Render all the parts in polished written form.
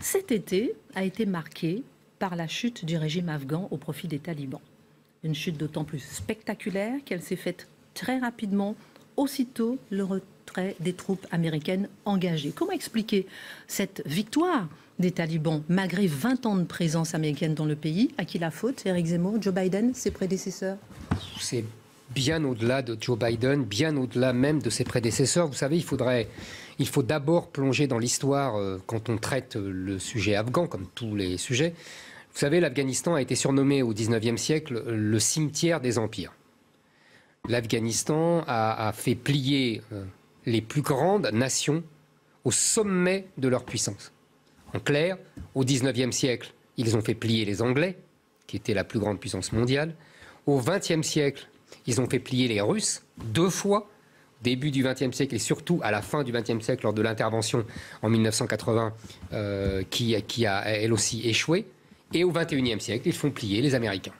Cet été a été marqué par la chute du régime afghan au profit des talibans. Une chute d'autant plus spectaculaire qu'elle s'est faite très rapidement, aussitôt le retrait des troupes américaines engagées. Comment expliquer cette victoire des talibans malgré 20 ans de présence américaine dans le pays? À qui la faute? Éric Zemmour, Joe Biden, ses prédécesseurs? C'est bien au-delà de Joe Biden, bien au-delà même de ses prédécesseurs. Vous savez, il faut d'abord plonger dans l'histoire quand on traite le sujet afghan, comme tous les sujets. Vous savez, l'Afghanistan a été surnommé au XIXe siècle le cimetière des empires. L'Afghanistan a fait plier les plus grandes nations au sommet de leur puissance. En clair, au XIXe siècle, ils ont fait plier les Anglais, qui étaient la plus grande puissance mondiale. Au XXe siècle, ils ont fait plier les Russes 2 fois, début du XXe siècle et surtout à la fin du XXe siècle lors de l'intervention en 1980 qui a elle aussi échoué. Et au XXIe siècle, ils font plier les Américains.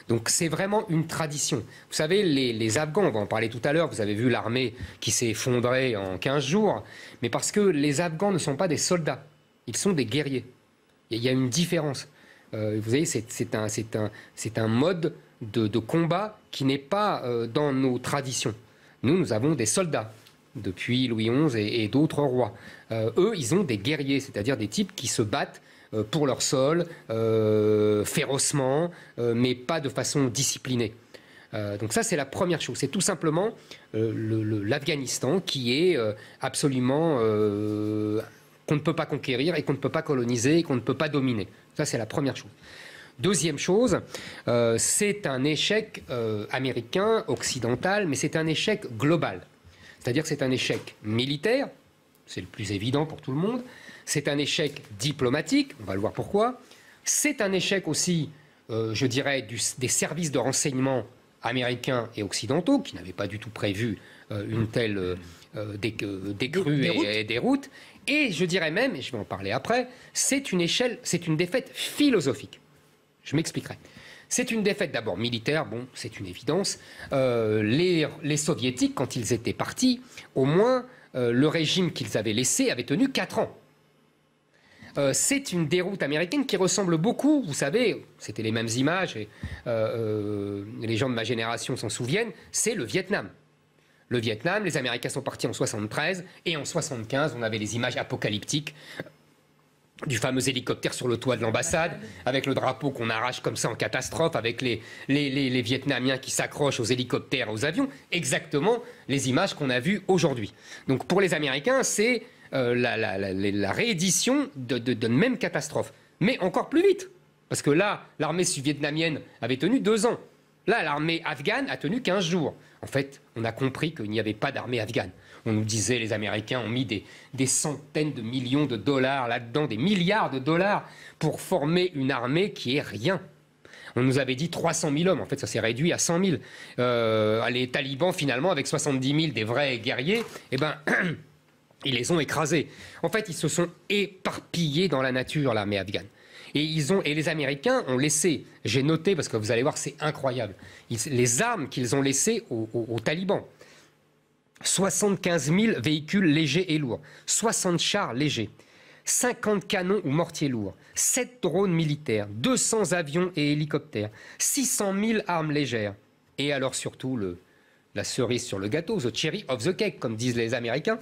Donc c'est vraiment une tradition. Vous savez, les Afghans, on va en parler tout à l'heure, vous avez vu l'armée qui s'est effondrée en 15 jours, mais parce que les Afghans ne sont pas des soldats, ils sont des guerriers. Il y a une différence. Vous voyez, c'est un mode de combat qui n'est pas dans nos traditions. Nous avons des soldats depuis Louis XI et d'autres rois. Eux, ils ont des guerriers, c'est-à-dire des types qui se battent pour leur sol, férocement, mais pas de façon disciplinée. Donc ça, c'est la première chose. C'est tout simplement l'Afghanistan qui est absolument qu'on ne peut pas conquérir et qu'on ne peut pas coloniser et qu'on ne peut pas dominer. Ça, c'est la première chose. Deuxième chose, c'est un échec américain, occidental, mais c'est un échec global. C'est-à-dire que c'est un échec militaire, c'est le plus évident pour tout le monde. C'est un échec diplomatique, on va le voir pourquoi. C'est un échec aussi, je dirais, des services de renseignement américains et occidentaux, qui n'avaient pas du tout prévu une telle décrue et déroute. Et je dirais même, et je vais en parler après, c'est une défaite philosophique. Je m'expliquerai. C'est une défaite d'abord militaire, bon, c'est une évidence. Les soviétiques, quand ils étaient partis, au moins, le régime qu'ils avaient laissé avait tenu 4 ans. C'est une déroute américaine qui ressemble beaucoup, vous savez, c'était les mêmes images, et les gens de ma génération s'en souviennent, c'est le Vietnam. Le Vietnam, les Américains sont partis en 73, et en 75, on avait les images apocalyptiques du fameux hélicoptère sur le toit de l'ambassade, avec le drapeau qu'on arrache comme ça en catastrophe, avec les Vietnamiens qui s'accrochent aux hélicoptères, aux avions, exactement les images qu'on a vues aujourd'hui. Donc pour les Américains, c'est la réédition de même catastrophe, mais encore plus vite, parce que là, l'armée vietnamienne avait tenu 2 ans. Là, l'armée afghane a tenu 15 jours. En fait, on a compris qu'il n'y avait pas d'armée afghane. On nous disait, les Américains ont mis des centaines de millions de dollars là-dedans, des milliards de dollars, pour former une armée qui est rien. On nous avait dit 300 000 hommes. En fait, ça s'est réduit à 100 000. Les talibans, finalement, avec 70 000 des vrais guerriers, eh ben, ils les ont écrasés. En fait, ils se sont éparpillés dans la nature, l'armée afghane. Et les Américains ont laissé, j'ai noté, parce que vous allez voir, c'est incroyable, les armes qu'ils ont laissées aux talibans. 75 000 véhicules légers et lourds, 60 chars légers, 50 canons ou mortiers lourds, 7 drones militaires, 200 avions et hélicoptères, 600 000 armes légères. Et alors surtout, la cerise sur le gâteau, the cherry of the cake, comme disent les Américains,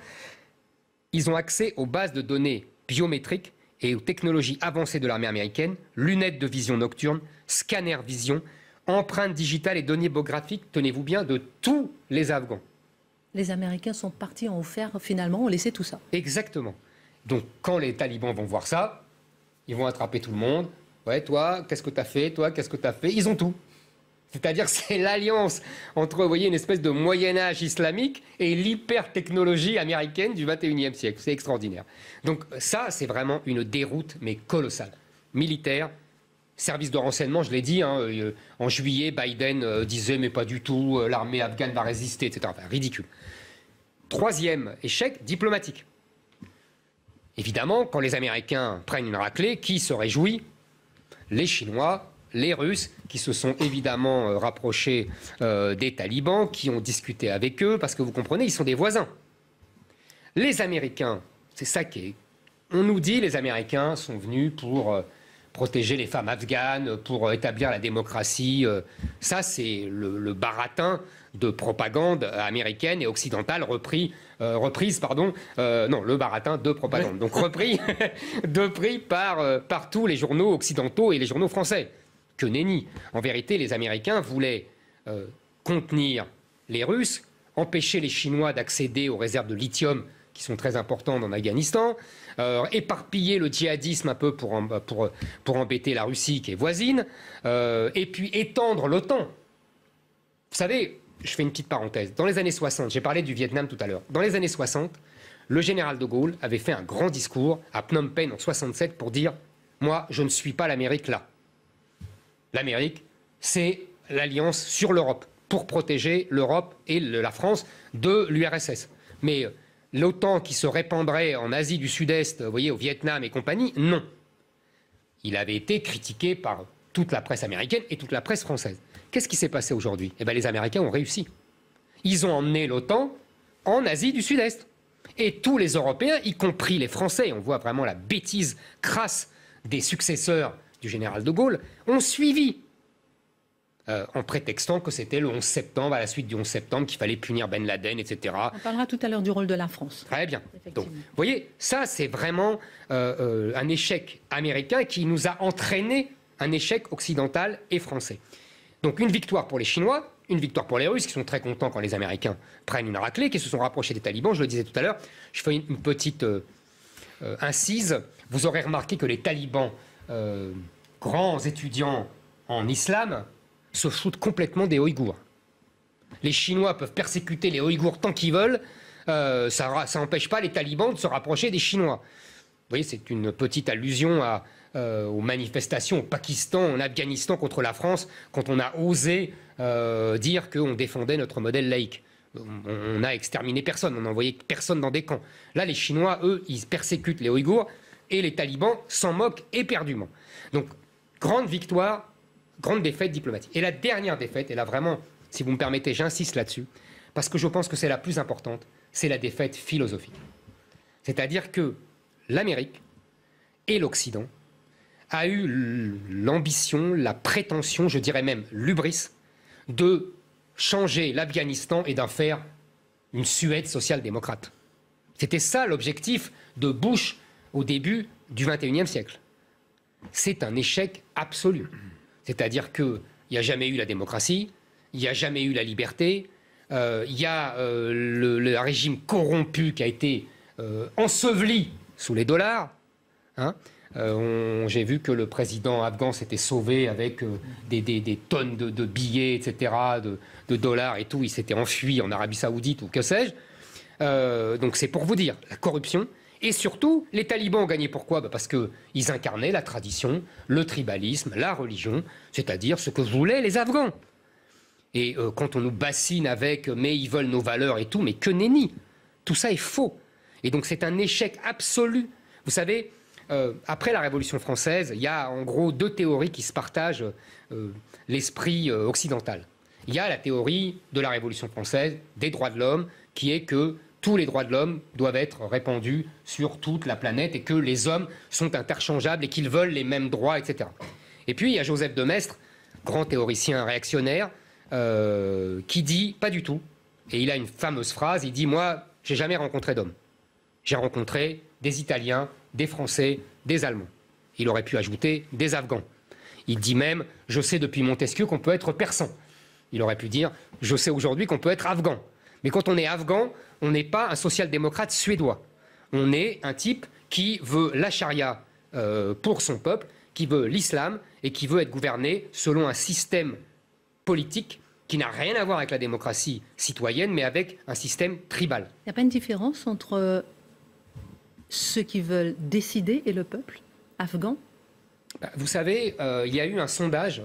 ils ont accès aux bases de données biométriques et aux technologies avancées de l'armée américaine, lunettes de vision nocturne, scanner vision, empreintes digitales et données biographiques, tenez-vous bien, de tous les Afghans. Les Américains sont partis en offert, finalement, ont laissé tout ça. Exactement. Donc, quand les talibans vont voir ça, ils vont attraper tout le monde. Ouais, toi, qu'est-ce que tu as fait? Toi, qu'est-ce que tu as fait? Ils ont tout. C'est-à-dire, c'est l'alliance entre, vous voyez, une espèce de Moyen-Âge islamique et l'hyper-technologie américaine du 21e siècle. C'est extraordinaire. Donc, ça, c'est vraiment une déroute, mais colossale. Militaire, service de renseignement, je l'ai dit, hein, en juillet, Biden disait, mais pas du tout, l'armée afghane va résister, etc. Enfin, ridicule. Troisième échec, diplomatique. Évidemment, quand les Américains prennent une raclée, qui se réjouit? Les Chinois, les Russes, qui se sont évidemment rapprochés des talibans, qui ont discuté avec eux, parce que vous comprenez, ils sont des voisins. Les Américains, c'est ça qui est on nous dit les Américains sont venus pour protéger les femmes afghanes, pour établir la démocratie. Ça, c'est le baratin de propagande américaine et occidentale reprise, le baratin de propagande. Donc repris par tous les journaux occidentaux et les journaux français. Que nenni. En vérité, les Américains voulaient contenir les Russes, empêcher les Chinois d'accéder aux réserves de lithium qui sont très importantes en Afghanistan, éparpiller le djihadisme un peu pour embêter la Russie qui est voisine, et puis étendre l'OTAN. Vous savez, je fais une petite parenthèse. Dans les années 60, j'ai parlé du Vietnam tout à l'heure, dans les années 60, le général de Gaulle avait fait un grand discours à Phnom Penh en 67 pour dire « Moi, je ne suis pas l'Amérique là. L'Amérique, c'est l'alliance sur l'Europe, pour protéger l'Europe et la France de l'URSS. Mais l'OTAN qui se répandrait en Asie du Sud-Est, vous voyez, au Vietnam et compagnie, non. Il avait été critiqué par toute la presse américaine et toute la presse française. Qu'est-ce qui s'est passé aujourd'hui? Eh bien, les Américains ont réussi. Ils ont emmené l'OTAN en Asie du Sud-Est. Et tous les Européens, y compris les Français, on voit vraiment la bêtise crasse des successeurs du général de Gaulle, ont suivi. En prétextant que c'était le 11 septembre, à la suite du 11 septembre, qu'il fallait punir Ben Laden, etc. On parlera tout à l'heure du rôle de la France. Très bien. Donc, vous voyez, ça, c'est vraiment un échec américain qui nous a entraîné un échec occidental et français. Donc, une victoire pour les Chinois, une victoire pour les Russes, qui sont très contents quand les Américains prennent une raclée, qui se sont rapprochés des talibans. Je le disais tout à l'heure, je fais une petite incise. Vous aurez remarqué que les talibans, grands étudiants en islam, se foutent complètement des Ouïghours. Les Chinois peuvent persécuter les Ouïghours tant qu'ils veulent, ça n'empêche pas les talibans de se rapprocher des Chinois. Vous voyez, c'est une petite allusion aux manifestations au Pakistan, en Afghanistan contre la France, quand on a osé dire qu'on défendait notre modèle laïque. On n'a exterminé personne, on n'a envoyé personne dans des camps. Là, les Chinois, eux, ils persécutent les Ouïghours et les talibans s'en moquent éperdument. Donc, grande victoire, grande défaite diplomatique. Et la dernière défaite, et là vraiment, si vous me permettez, j'insiste là-dessus, parce que je pense que c'est la plus importante, c'est la défaite philosophique. C'est-à-dire que l'Amérique et l'Occident a eu l'ambition, la prétention, je dirais même l'hubris, de changer l'Afghanistan et d'en faire une Suède social-démocrate. C'était ça l'objectif de Bush au début du XXIe siècle. C'est un échec absolu. C'est-à-dire qu'il n'y a jamais eu la démocratie, il n'y a jamais eu la liberté, il y a le régime corrompu qui a été enseveli sous les dollars. Hein. J'ai vu que le président afghan s'était sauvé avec des tonnes de billets, etc., de dollars et tout. Il s'était enfui en Arabie Saoudite ou que sais-je. Donc c'est pour vous dire, la corruption. Et surtout, les talibans ont gagné pourquoi? Parce qu'ils incarnaient la tradition, le tribalisme, la religion, c'est-à-dire ce que voulaient les Afghans. Et quand on nous bassine avec « mais ils veulent nos valeurs et tout », mais que nenni. Tout ça est faux. Et donc c'est un échec absolu. Vous savez, après la Révolution française, il y a en gros deux théories qui se partagent l'esprit occidental. Il y a la théorie de la Révolution française, des droits de l'homme, qui est que tous les droits de l'homme doivent être répandus sur toute la planète et que les hommes sont interchangeables et qu'ils veulent les mêmes droits, etc. Et puis il y a Joseph de Maistre, grand théoricien réactionnaire, qui dit pas du tout. Et il a une fameuse phrase, il dit « Moi, j'ai jamais rencontré d'hommes. J'ai rencontré des Italiens, des Français, des Allemands. » Il aurait pu ajouter « des Afghans. » Il dit même « Je sais depuis Montesquieu qu'on peut être persan. » Il aurait pu dire « Je sais aujourd'hui qu'on peut être afghan. » Mais quand on est afghan, on n'est pas un social-démocrate suédois. On est un type qui veut la charia pour son peuple, qui veut l'islam et qui veut être gouverné selon un système politique qui n'a rien à voir avec la démocratie citoyenne, mais avec un système tribal. Il n'y a pas une différence entre ceux qui veulent décider et le peuple afghan? Vous savez, il y a eu un sondage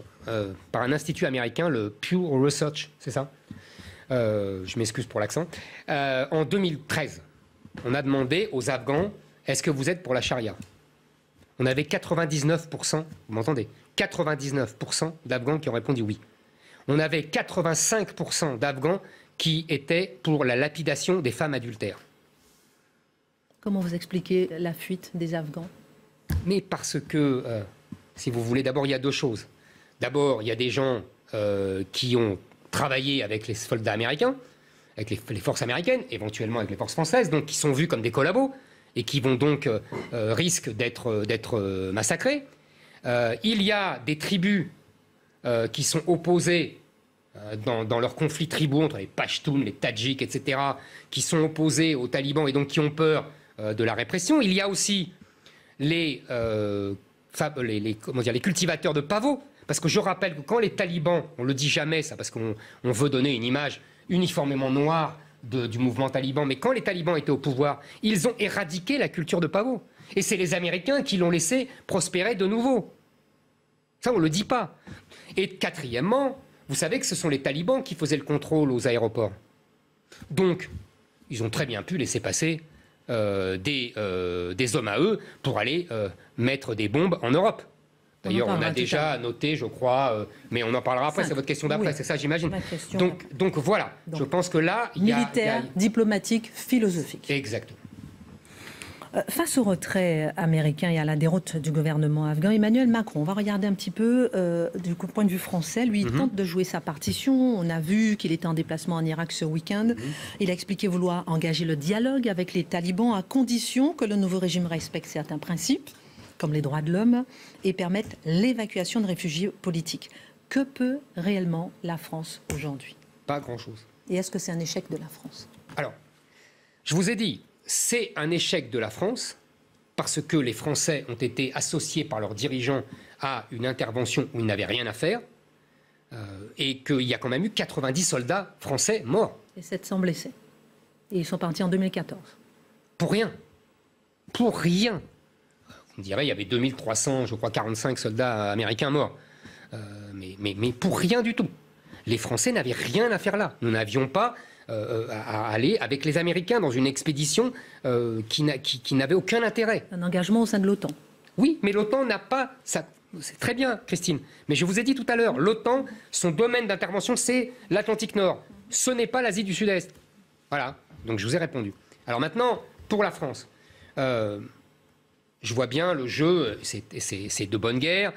par un institut américain, le Pew Research, c'est ça? Je m'excuse pour l'accent. En 2013, on a demandé aux Afghans, est-ce que vous êtes pour la charia? On avait 99%, vous m'entendez? 99% d'Afghans qui ont répondu oui. On avait 85% d'Afghans qui étaient pour la lapidation des femmes adultères. Comment vous expliquez la fuite des Afghans? Mais parce que, si vous voulez, d'abord, il y a deux choses. D'abord, il y a des gens qui ont travaillé avec les soldats américains, avec les forces américaines, éventuellement avec les forces françaises, donc qui sont vus comme des collabos et qui vont donc risquent d'être massacrés. Il y a des tribus qui sont opposées dans leurs conflits tribaux entre les Pashtuns, les Tadjiks, etc., qui sont opposés aux talibans et donc qui ont peur de la répression. Il y a aussi les cultivateurs de pavots. Parce que je rappelle que quand les talibans, on ne le dit jamais ça, parce qu'on veut donner une image uniformément noire du mouvement taliban, mais quand les talibans étaient au pouvoir, ils ont éradiqué la culture de pavots. Et c'est les Américains qui l'ont laissé prospérer de nouveau. Ça, on ne le dit pas. Et quatrièmement, vous savez que ce sont les talibans qui faisaient le contrôle aux aéroports. Donc, ils ont très bien pu laisser passer des hommes à eux pour aller mettre des bombes en Europe. D'ailleurs, on a déjà noté, je crois, mais on en parlera après, c'est votre question d'après, oui. C'est ça, j'imagine. Donc voilà, je pense que là, il y a... Militaire, diplomatique, philosophique. Exactement. Face au retrait américain et à la déroute du gouvernement afghan, Emmanuel Macron, on va regarder un petit peu du point de vue français. Lui, il tente de jouer sa partition. On a vu qu'il était en déplacement en Irak ce week-end. Il a expliqué vouloir engager le dialogue avec les talibans à condition que le nouveau régime respecte certains principes, comme les droits de l'homme, et permettent l'évacuation de réfugiés politiques. Que peut réellement la France aujourd'hui? Pas grand-chose. Et est-ce que c'est un échec de la France? Alors, je vous ai dit, c'est un échec de la France, parce que les Français ont été associés par leurs dirigeants à une intervention où ils n'avaient rien à faire, et qu'il y a quand même eu 90 soldats français morts. Et 700 blessés. Et ils sont partis en 2014. Pour rien. Pour rien. On dirait qu'il y avait 2300, je crois, 45 soldats américains morts. Mais pour rien du tout. Les Français n'avaient rien à faire là. Nous n'avions pas à aller avec les Américains dans une expédition qui n'avait aucun intérêt. Un engagement au sein de l'OTAN. Oui, mais l'OTAN n'a pas... Ça, c'est très bien, Christine. Mais je vous ai dit tout à l'heure, l'OTAN, son domaine d'intervention, c'est l'Atlantique Nord. Ce n'est pas l'Asie du Sud-Est. Voilà. Donc je vous ai répondu. Alors maintenant, pour la France... je vois bien le jeu, c'est de bonne guerre,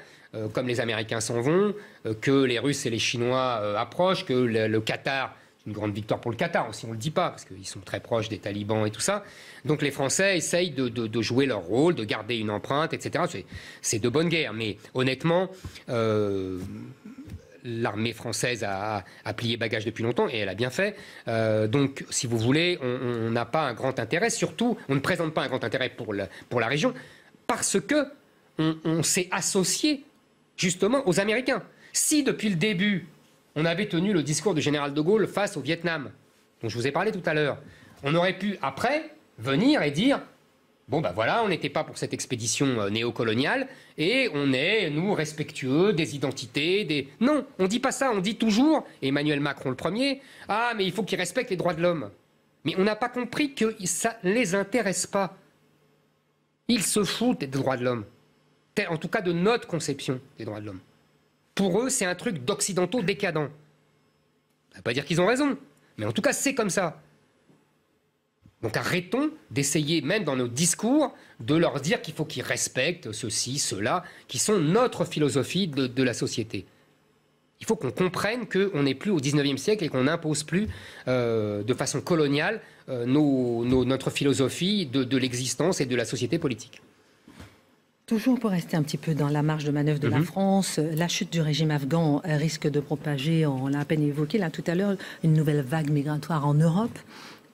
comme les Américains s'en vont, que les Russes et les Chinois approchent, que le Qatar, c'est une grande victoire pour le Qatar aussi, on ne le dit pas, parce qu'ils sont très proches des talibans et tout ça. Donc les Français essayent de jouer leur rôle, de garder une empreinte, etc. C'est de bonne guerre, mais honnêtement... l'armée française a plié bagage depuis longtemps et elle a bien fait. Donc, si vous voulez, on n'a pas un grand intérêt. Surtout, on ne présente pas un grand intérêt pour la région parce que on s'est associé justement aux Américains. Si depuis le début, on avait tenu le discours du général de Gaulle face au Vietnam, dont je vous ai parlé tout à l'heure, on aurait pu après venir et dire... Bon, ben voilà, on n'était pas pour cette expédition néocoloniale et on est, nous, respectueux des identités, des... Non, on ne dit pas ça, on dit toujours, Emmanuel Macron le premier, ah, mais il faut qu'ils respectent les droits de l'homme. Mais on n'a pas compris que ça ne les intéresse pas. Ils se foutent des droits de l'homme. En tout cas, de notre conception des droits de l'homme. Pour eux, c'est un truc d'occidentaux décadents. Ça ne veut pas dire qu'ils ont raison, mais en tout cas, c'est comme ça. Donc arrêtons d'essayer, même dans nos discours, de leur dire qu'il faut qu'ils respectent ceci, cela, qui sont notre philosophie de la société. Il faut qu'on comprenne qu'on n'est plus au 19e siècle et qu'on n'impose plus de façon coloniale notre philosophie de l'existence et de la société politique. Toujours pour rester un petit peu dans la marge de manœuvre de la France, la chute du régime afghan risque de propager, on l'a à peine évoqué là tout à l'heure, une nouvelle vague migratoire en Europe.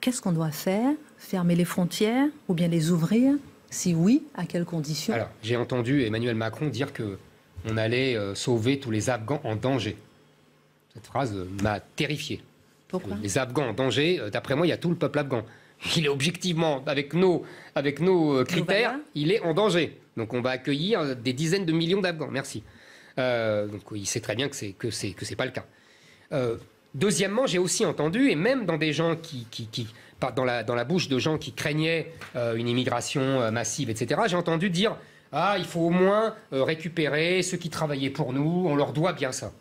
Qu'est-ce qu'on doit faire? Fermer les frontières ou bien les ouvrir? Si oui, à quelles conditions? Alors, j'ai entendu Emmanuel Macron dire qu'on allait sauver tous les Afghans en danger. Cette phrase m'a terrifié. Pourquoi? Les Afghans en danger, d'après moi, il y a tout le peuple afghan. Il est objectivement, avec nos critères, il est en danger. Donc on va accueillir des dizaines de millions d'Afghans. Merci. Donc il sait très bien que c'est pas le cas. Deuxièmement, j'ai aussi entendu, et même dans des gens dans la bouche de gens qui craignaient une immigration massive, etc., j'ai entendu dire « Ah, il faut au moins récupérer ceux qui travaillaient pour nous, on leur doit bien ça. »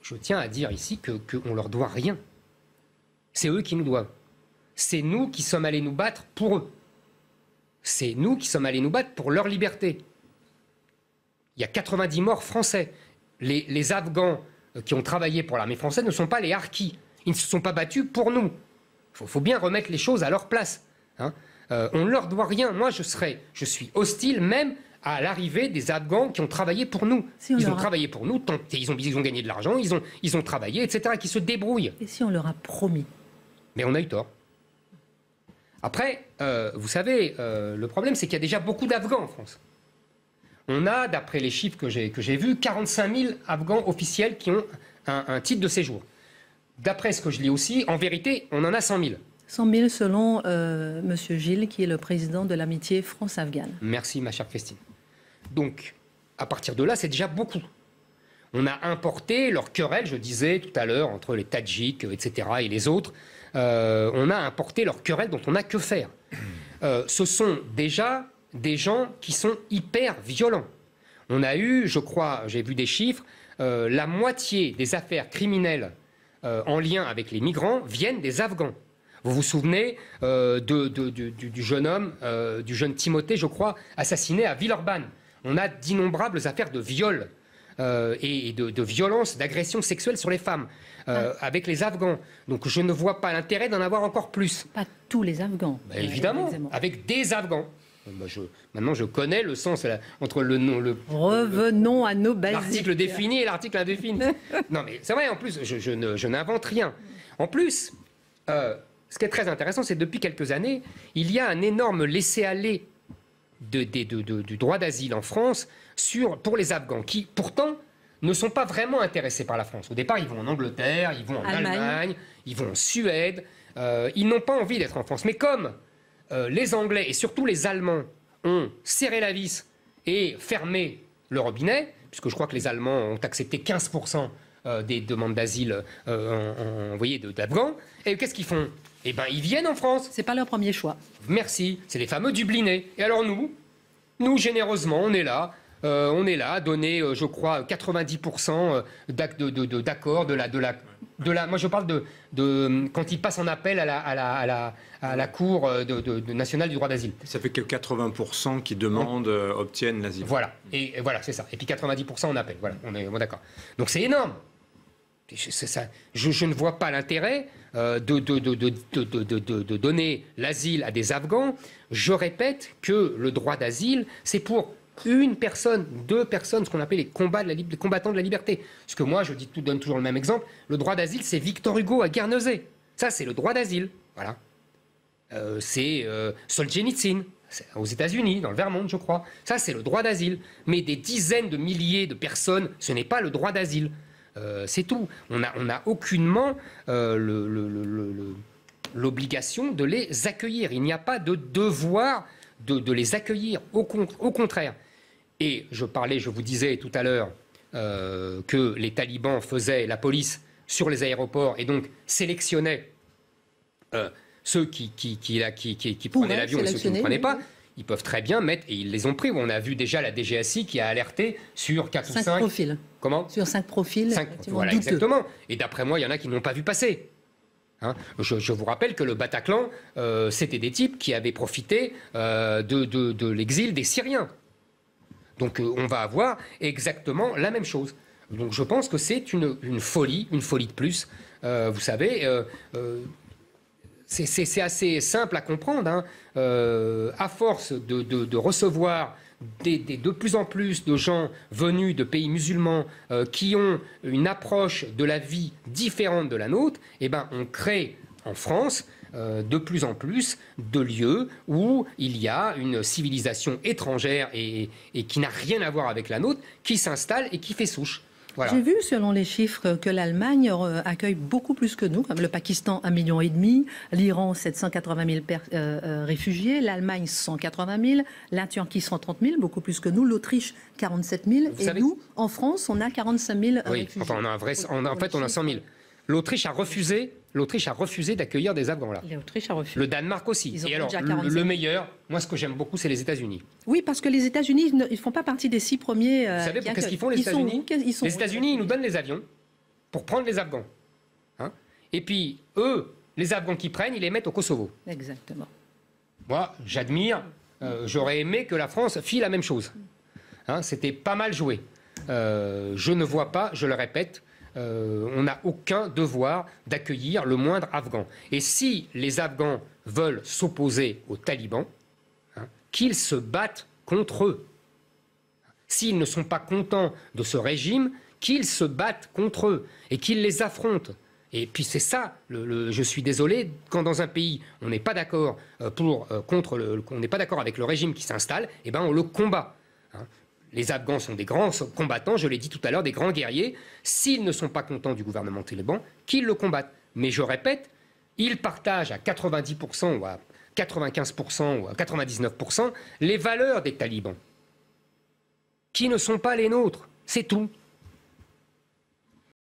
Je tiens à dire ici qu'on ne leur doit rien. C'est eux qui nous doivent. C'est nous qui sommes allés nous battre pour eux. c'est nous qui sommes allés nous battre pour leur liberté. Il y a 90 morts français. Les Afghans qui ont travaillé pour l'armée française ne sont pas les harkis. Ils ne se sont pas battus pour nous. Il faut bien remettre les choses à leur place. Hein. On ne leur doit rien. Moi, je suis hostile même à l'arrivée des Afghans qui ont travaillé pour nous. Ils ont travaillé pour nous, ils ont gagné de l'argent, ils ont travaillé, etc., qui se débrouillent. Et si on leur a promis? Mais on a eu tort. Après, vous savez, le problème, c'est qu'il y a déjà beaucoup d'Afghans en France. On a, d'après les chiffres que j'ai vus, 45 000 Afghans officiels qui ont un titre de séjour. D'après ce que je lis aussi, en vérité, on en a 100 000. 100 000 selon M. Gilles, qui est le président de l'amitié France-Afghane. Merci, ma chère Christine. Donc, à partir de là, c'est déjà beaucoup. On a importé leur querelle, je disais tout à l'heure, entre les Tadjiks, etc., et les autres. On a importé leur querelle dont on n'a que faire. Ce sont déjà des gens qui sont hyper violents. On a eu, je crois, j'ai vu des chiffres, la moitié des affaires criminelles en lien avec les migrants viennent des Afghans. Vous vous souvenez du jeune homme, du jeune Timothée, je crois, assassiné à Villeurbanne. On a d'innombrables affaires de viol et de violence, d'agression sexuelle sur les femmes avec les Afghans. Donc je ne vois pas l'intérêt d'en avoir encore plus. Pas tous les Afghans. Bah, évidemment, avec des Afghans. Maintenant, je connais le sens entre le nom... Revenons à nos basiques. L'article défini et l'article indéfini. Non, mais c'est vrai, en plus, je n'invente rien. En plus, ce qui est très intéressant, c'est que depuis quelques années, il y a un énorme laisser-aller du droit d'asile en France pour les Afghans, qui, pourtant, ne sont pas vraiment intéressés par la France. Au départ, ils vont en Angleterre, ils vont en Allemagne, ils vont en Suède. Ils n'ont pas envie d'être en France. Mais comme les Anglais et surtout les Allemands ont serré la vis et fermé le robinet, puisque je crois que les Allemands ont accepté 15% des demandes d'asile d'Afghans, et qu'est-ce qu'ils font? Eh bien, ils viennent en France. C'est pas leur premier choix. Merci. C'est les fameux Dublinés. Et alors nous, généreusement, on est là à donner, je crois, 90% d'accords moi, je parle de quand ils passent en appel à la Cour nationale du droit d'asile. Ça fait que 80% qui demandent obtiennent l'asile. Voilà. Et voilà, c'est ça. Et puis 90% en appel. Voilà, on est d'accord. Donc c'est énorme. Je ne vois pas l'intérêt de donner l'asile à des Afghans. Je répète que le droit d'asile, c'est pour une personne, deux personnes, ce qu'on appelle les combattants de la liberté. Parce que moi, je donne toujours le même exemple. Le droit d'asile, c'est Victor Hugo à Guernesey. Ça, c'est le droit d'asile. Voilà. C'est Solzhenitsyn, aux États-Unis, dans le Vermont, je crois. Ça, c'est le droit d'asile. Mais des dizaines de milliers de personnes, ce n'est pas le droit d'asile. C'est tout. On n'a aucunement l'obligation de les accueillir. Il n'y a pas de devoir de les accueillir. Au contraire. Et je vous disais tout à l'heure que les talibans faisaient la police sur les aéroports et donc sélectionnaient ceux qui prenaient l'avion et ceux qui ne prenaient pas. Ils peuvent très bien mettre, et ils les ont pris. On a vu déjà la DGSI qui a alerté sur 4 ou 5 profils. Comment? Sur 5 profils. Voilà, douteux. Exactement. Et d'après moi, il y en a qui n'ont pas vu passer. Hein, je vous rappelle que le Bataclan, c'était des types qui avaient profité de l'exil des Syriens. Donc on va avoir exactement la même chose. Donc je pense que c'est une folie de plus. Vous savez, c'est assez simple à comprendre. Hein. À force de recevoir de plus en plus de gens venus de pays musulmans qui ont une approche de la vie différente de la nôtre, eh ben, on crée en France de plus en plus de lieux où il y a une civilisation étrangère et qui n'a rien à voir avec la nôtre, qui s'installe et qui fait souche. Voilà. J'ai vu, selon les chiffres, que l'Allemagne accueille beaucoup plus que nous, comme le Pakistan 1,5 million, l'Iran 780 000 réfugiés, l'Allemagne 180 000, la Turquie 130 000, beaucoup plus que nous, l'Autriche 47 000, et nous, en France, on a 45 000 réfugiés. Enfin, en fait, on a 100 000. L'Autriche a refusé d'accueillir des Afghans là. L'Autriche a refusé. Le Danemark aussi. Et alors, le meilleur, moi ce que j'aime beaucoup, c'est les États-Unis. Oui, parce que les États-Unis, ils ne font pas partie des 6 premiers. Vous savez qu'est-ce qu'ils font les États-Unis? Les États-Unis, ils nous donnent les avions pour prendre les Afghans. Hein, et puis, eux, les Afghans qu'ils prennent, ils les mettent au Kosovo. Exactement. Moi, j'admire J'aurais aimé que la France fît la même chose. Hein, c'était pas mal joué. Je ne vois pas, je le répète, on n'a aucun devoir d'accueillir le moindre Afghan. Et si les Afghans veulent s'opposer aux talibans, hein, qu'ils se battent contre eux. S'ils ne sont pas contents de ce régime, qu'ils se battent contre eux et qu'ils les affrontent. Et puis c'est ça, je suis désolé, quand dans un pays on n'est pas d'accord on n'est pas d'accord avec le régime qui s'installe, eh ben on le combat. Hein. Les Afghans sont des grands combattants, je l'ai dit tout à l'heure, des grands guerriers. S'ils ne sont pas contents du gouvernement taliban, qu'ils le combattent. Mais je répète, ils partagent à 90% ou à 95% ou à 99% les valeurs des talibans, qui ne sont pas les nôtres. C'est tout.